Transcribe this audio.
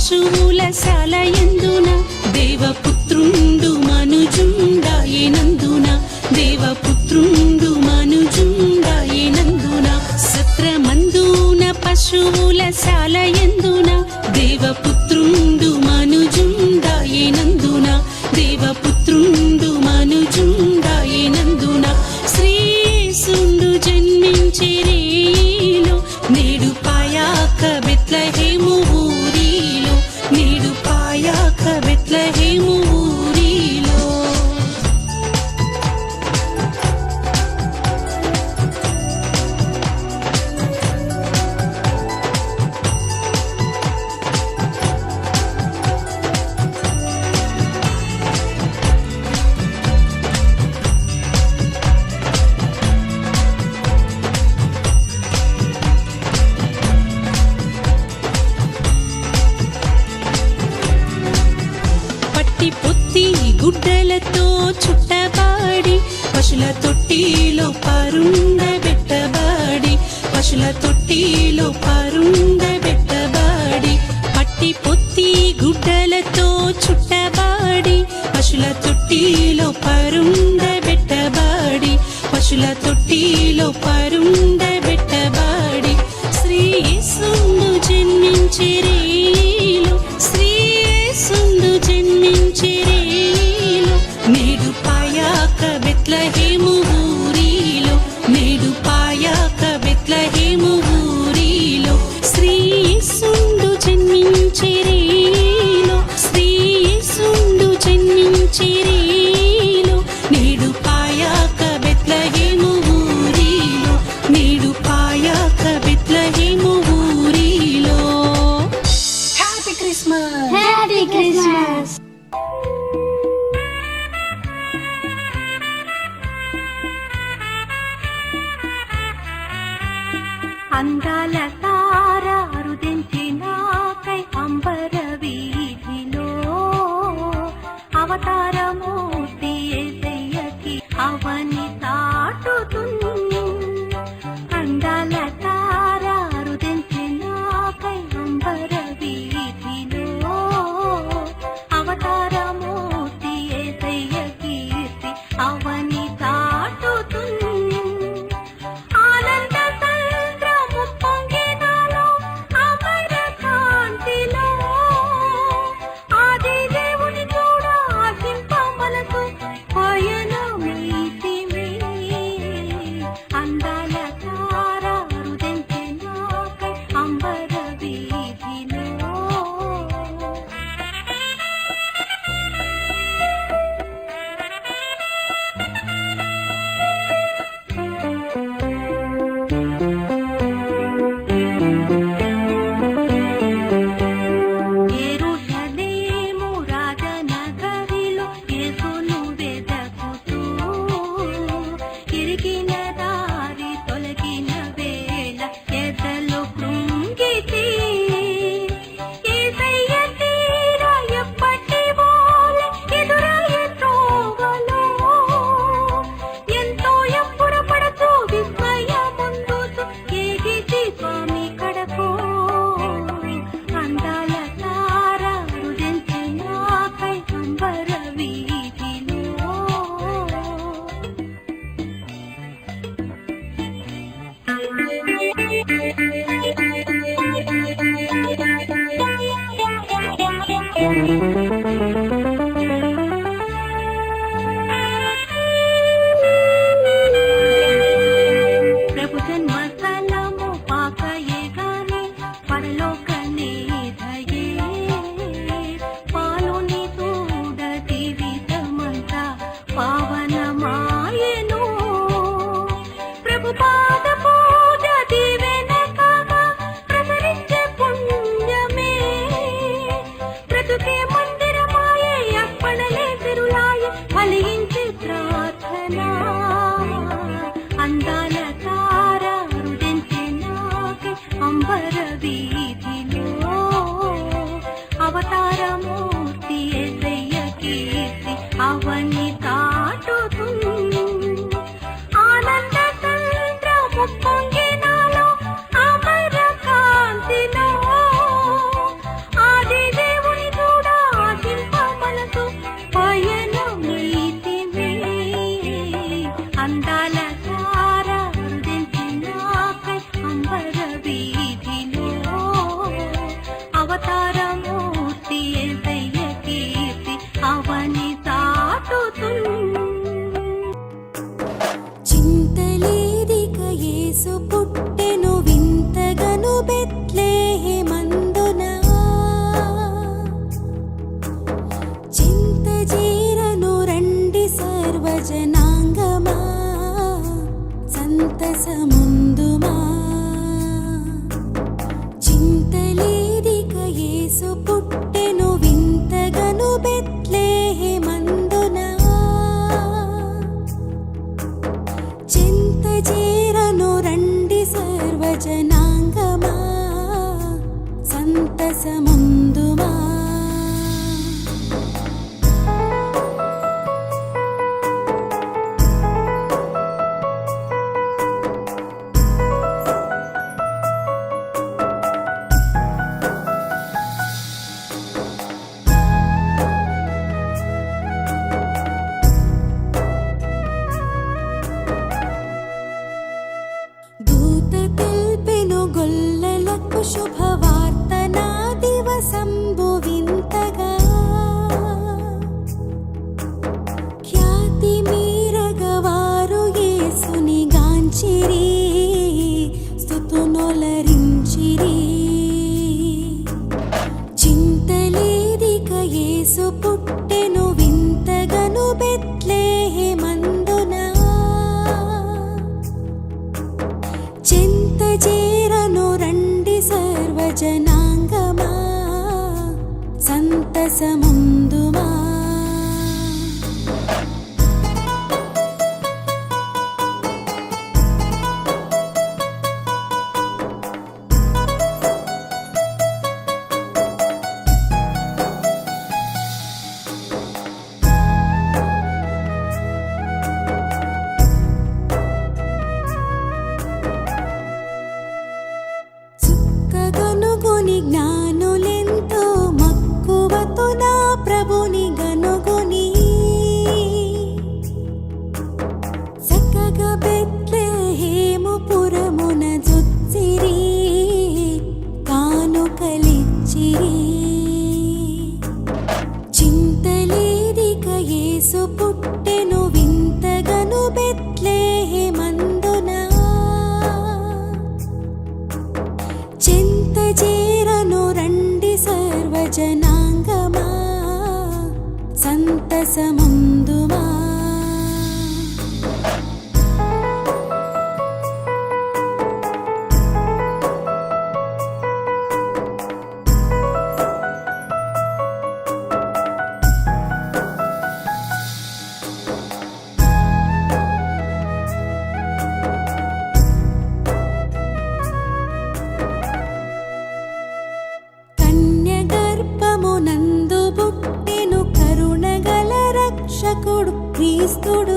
పశువుల శాలయందున దేవపుత్రుండు మనుజుండాయెనందున దేవపుత్రుండు మనుజుండాయెనందున సత్రమందున పశువుల శాలయందున దేవపుత్రుండు మనుజుండాయెనందున దేవపుత్రుండు మనుజుండాయెనందున శ్రీయేసుండు జన్మించెరేలో నేడు పాయాక బెత్లెహేము ఊరిలో నేడు పాయాక బెత్లెహేము ఊరిలో పొత్తి గుడ్డలతో చుట్టబాడి పశుల తొట్టిలో పరుండబెట్టబాడి పశుల తొట్టిలో పరుండబెట్టబాడి పట్టి పొత్తి గుడ్డలతో చుట్టబాడి పశుల తొట్టిలో పరుండబెట్టబాడి పశుల తొట్టిలో పరుండబెట్టబాడి శ్రీయేసుండు జన్మించెరేలో శ్రీయేసుండు జన్మించెరేలో నేడు పాయాక బెత్లెహేము ఊరిలో నేడు పాయాక బెత్లెహేము ఊరిలో శ్రీయేసుండు జన్మించెరేలో శ్రీయేసుండు జన్మించెరేలో నేడు పాయాక బెత్లెహేము ఊరిలో నేడు పాయాక బెత్లెహేము ఊరిలో హ్యాపీ క్రిస్మస్ హ్యాపీ క్రిస్మస్. అందాల తార అరుదించినాకై అంబర వీధిలో అవతారమూర్తి యేసయ్యకి అవని తాటుతుంది. అందాల తార అరుదించినాకై అంబర వీధిలో అవతారమూర్తి యేసయ్యకి అవని తాటుతుంది. ప్రభు జన్మస్థలము పాకయే గాని పరలోకనే దయే పాలుని చూడ జీవితమంతా పావనమాయెను. ప్రభు పాద పూజ దీవెన కాగా ప్రసరించే పుణ్యమే బ్రతుకే మందిరమాయే అర్పణలే తిరులాయే ఫలించే ప్రార్థన. అందాల తార రుదించినాకే అంబర వీధిలో సంతసముందుమా. దూత తెల్పెను గొల్లలకు శుభవార్త, నా దివసంబు వింతగా. ఖ్యాతి మీరగవారు యేసుని గాంచిరి, స్తుతునొలరించిరి. చింతలేదిక యేసు పుట్టెను వింతగను బెత్లెహేమందున. చింత చేరను రండి సర్వజనాంగమా, సంతసముందుమా. చుక్కగనుగొని జ్ఞానులెంతో మక్కువతో నా ప్రభుని గనుగొని. చక్కగా బెత్లెహేము పురమున జొచ్చిరి, కానుకలిచ్చిరి. చింతలేదిక యేసు పుట్టెను వింతగను బెత్లెహేమందున. చింత చేరను రండి సర్వజనాంగమా, సంతసముందుమా. నందు పుట్టెను కరుణగల రక్షకుడు క్రీస్తుడు.